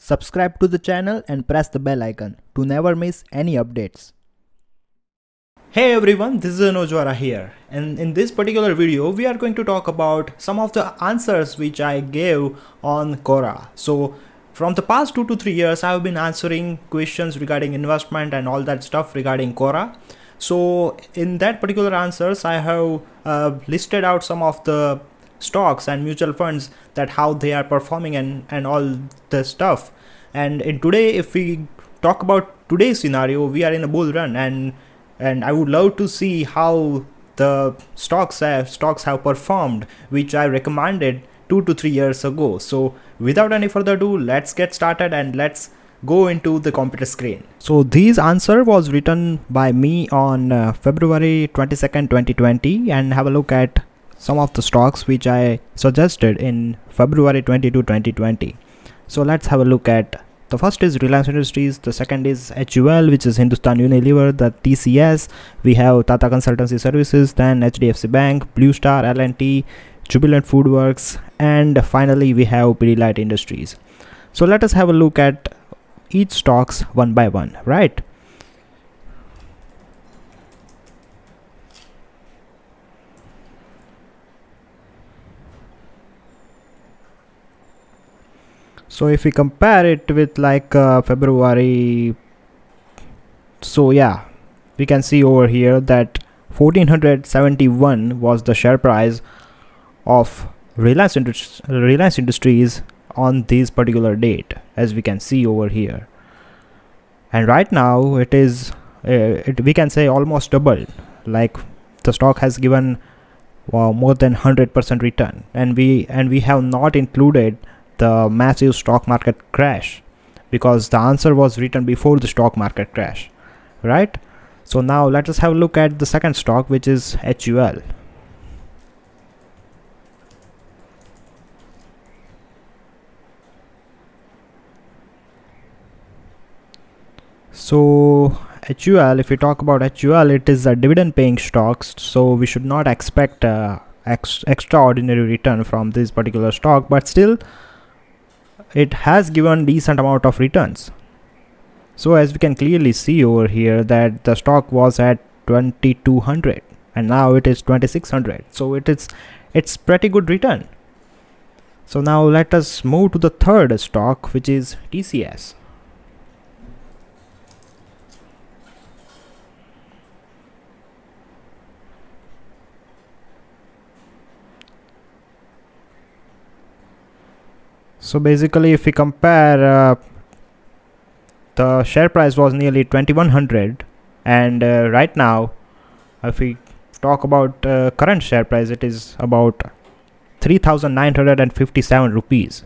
Subscribe to the channel and press the bell icon to never miss any updates. Hey everyone, this is Anuj Vohra here, and in this particular video we are going to talk about some of the answers which I gave on Quora. So from the past 2 to 3 years I have been answering questions regarding investment and all that stuff regarding Quora. So in that particular answers I have listed out some of the stocks and mutual funds, that how they are performing and all the stuff. And in today, if we talk about today's scenario, we are in a bull run, and I would love to see how the stocks have performed, which I recommended 2 to 3 years ago. So without any further ado, let's get started and let's go into the computer screen. So this answer was written by me on February 22nd 2020, and have a look at some of the stocks which I suggested in February 22 2020. So let's have a look at, the first is Reliance Industries, the second is HUL, which is Hindustan Unilever, the TCS, we have Tata Consultancy Services, then HDFC Bank, Blue Star, L&T, Jubilant Foodworks, and finally we have Pidilite Industries. So let us have a look at each stocks one by one, right? So if we compare it with February, so yeah, we can see over here that 1471 was the share price of Reliance Industries on this particular date, as we can see over here. And right now it is, we can say almost double, like the stock has given more than 100% return, and we have not included the massive stock market crash, because the answer was written before the stock market crash, right? So now let us have a look at the second stock, which is HUL. So HUL, if we talk about HUL, it is a dividend paying stock, so we should not expect extraordinary return from this particular stock, but still it has given decent amount of returns. So as we can clearly see over here that the stock was at 2200 and now it is 2600, so it's pretty good return. So now let us move to the third stock, which is TCS. So basically if we compare, the share price was nearly 2100, and right now if we talk about current share price, it is about 3957 rupees.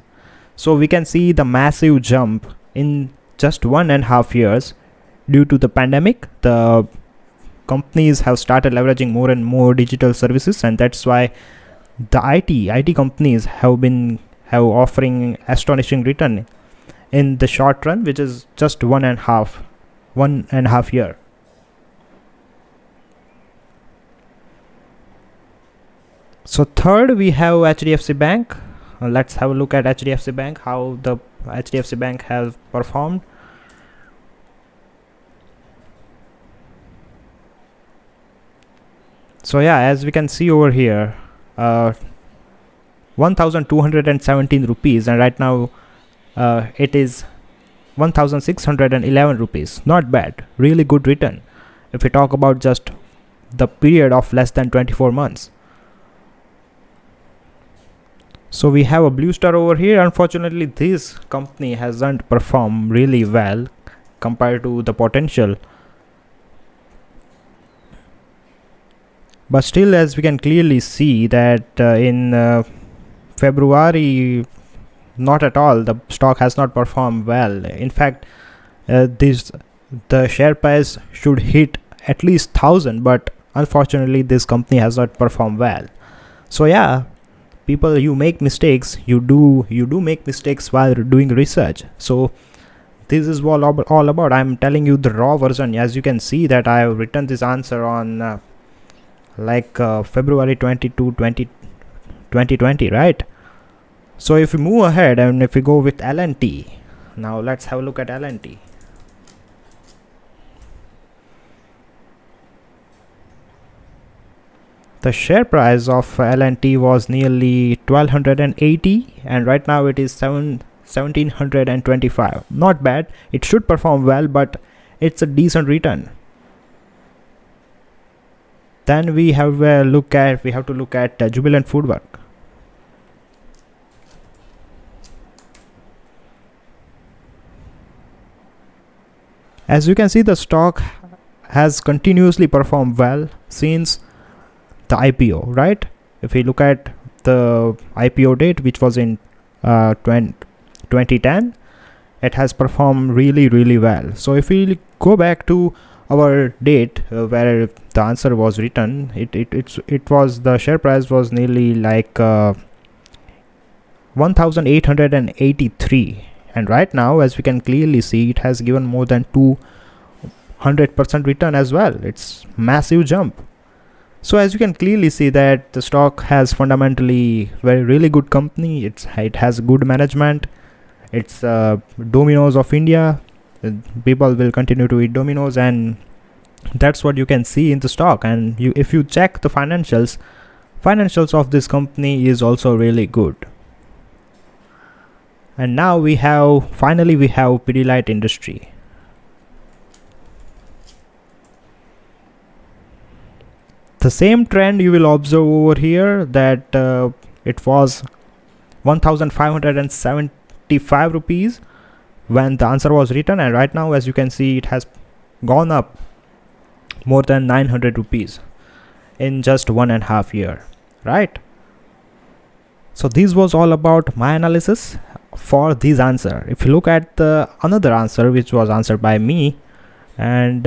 So we can see the massive jump in just 1.5 years. Due to the pandemic, the companies have started leveraging more and more digital services, and that's why the IT companies have offering astonishing return in the short run, which is just one and a half year. So third we have HDFC Bank. Let's have a look at HDFC Bank, how the HDFC Bank has performed. So yeah, as we can see over here, 1217 rupees, and right now it is 1611 rupees. Not bad, really good return if we talk about just the period of less than 24 months. So we have a Blue Star over here. Unfortunately this company hasn't performed really well compared to the potential, but still as we can clearly see that in February, not at all, the stock has not performed well. In fact, the share price should hit at least 1000, but unfortunately this company has not performed well. So yeah, people, you make mistakes, you do make mistakes while doing research. So this is all about. I'm telling you the raw version. As you can see that I have written this answer on February 22 2020, right? So if we move ahead and if we go with L&T, Now let's have a look at L&T. The share price of L&T was nearly 1280 and right now it is 1725. Not bad. It should perform well, but it's a decent return. Then we have to look at Jubilant Foodwork. As you can see, the stock has continuously performed well since the IPO, right? If we look at the IPO date, which was in 2010, it has performed really well. So if we go back to our date where the answer was written, it was, the share price was nearly like 1883, and right now, as we can clearly see, it has given more than 200% return as well. It's massive jump. So as you can clearly see that the stock has fundamentally really good company. It has good management. It's Domino's of India. People will continue to eat Domino's, and that's what you can see in the stock. And if you check the financials of this company is also really good. And now finally we have Pidilite Industry. The same trend you will observe over here, that it was 1575 rupees when the answer was written, and right now, as you can see, it has gone up more than 900 rupees in just 1.5 years, right? So this was all about my analysis for this answer. If you look at the another answer, which was answered by me, and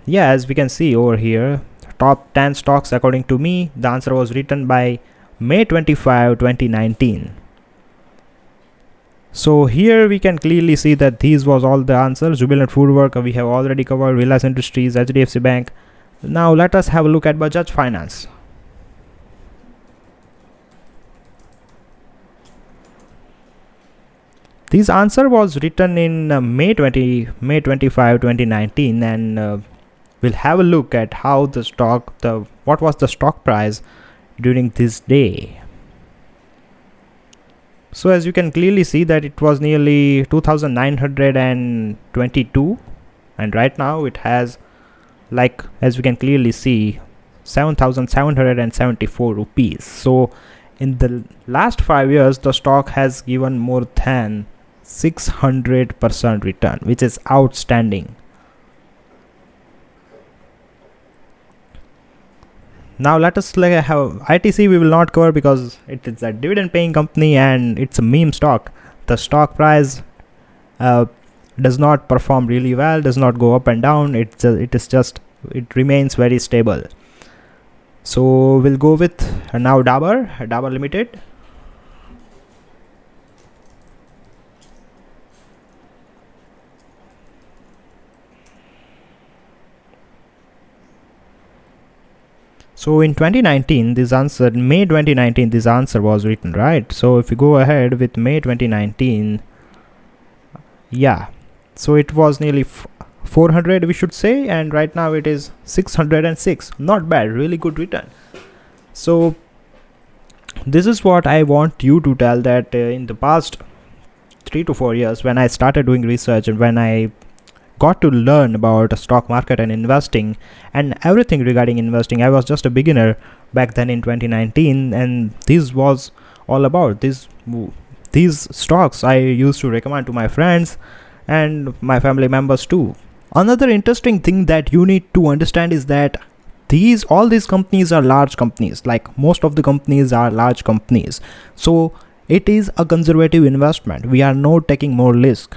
yeah, as we can see over here, top 10 stocks according to me, the answer was written by May 25, 2019. So here we can clearly see that these was all the answers. Jubilant Foodwork we have already covered, Reliance Industries, HDFC Bank. Now let us have a look at Bajaj Finance. This answer was written in May 25, 2019, and we'll have a look at how the stock, what was the stock price during this day. So as you can clearly see that it was nearly 2922, and right now it has, like, as we can clearly see, 7774 rupees. So in the last 5 years, the stock has given more than 600% return, which is outstanding. Now let us have ITC. We will not cover because it is a dividend paying company and it's a meme stock. The stock price does not perform really well, does not go up and down. It remains very stable. So we'll go with now Dabur Limited. So in 2019, May 2019, this answer was written, right? So if you go ahead with May 2019, yeah, so it was nearly 400, we should say, and right now it is 606. Not bad, really good return. So this is what I want you to tell, that in the past 3 to 4 years, when I started doing research and when I got to learn about stock market and investing and everything regarding investing, I was just a beginner back then in 2019, and this was all about these stocks I used to recommend to my friends and my family members too. Another interesting thing that you need to understand is that all these companies are large companies. Like, most of the companies are large companies, so it is a conservative investment. We are not taking more risk.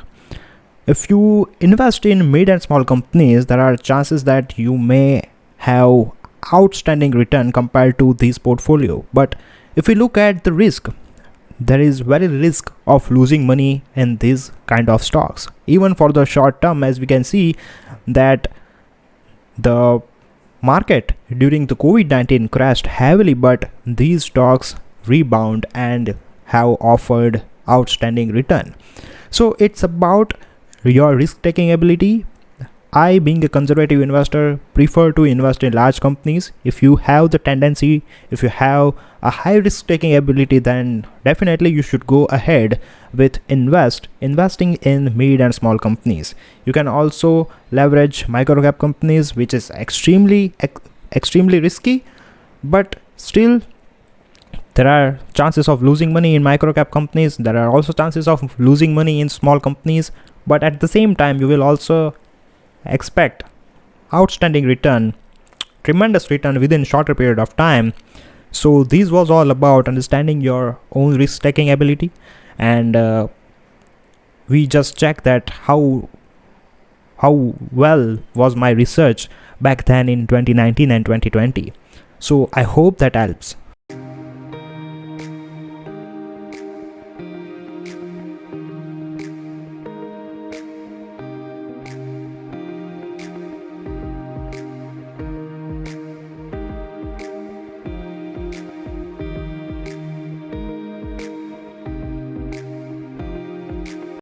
If you invest in mid and small companies, there are chances that you may have outstanding return compared to this portfolio. But if we look at the risk, there is very risk of losing money in these kind of stocks. Even for the short term, as we can see that the market during the COVID-19 crashed heavily, but these stocks rebound and have offered outstanding return. So it's about your risk taking ability. I, being a conservative investor, prefer to invest in large companies. If you have the tendency, if you have a high risk taking ability, then definitely you should go ahead with investing in mid and small companies. You can also leverage micro cap companies, which is extremely risky, but still there are chances of losing money in micro cap companies. There are also chances of losing money in small companies, but at the same time you will also expect outstanding return, tremendous return within shorter period of time. So this was all about understanding your own risk taking ability, and we just checked that how well was my research back then in 2019 and 2020. So I hope that helps.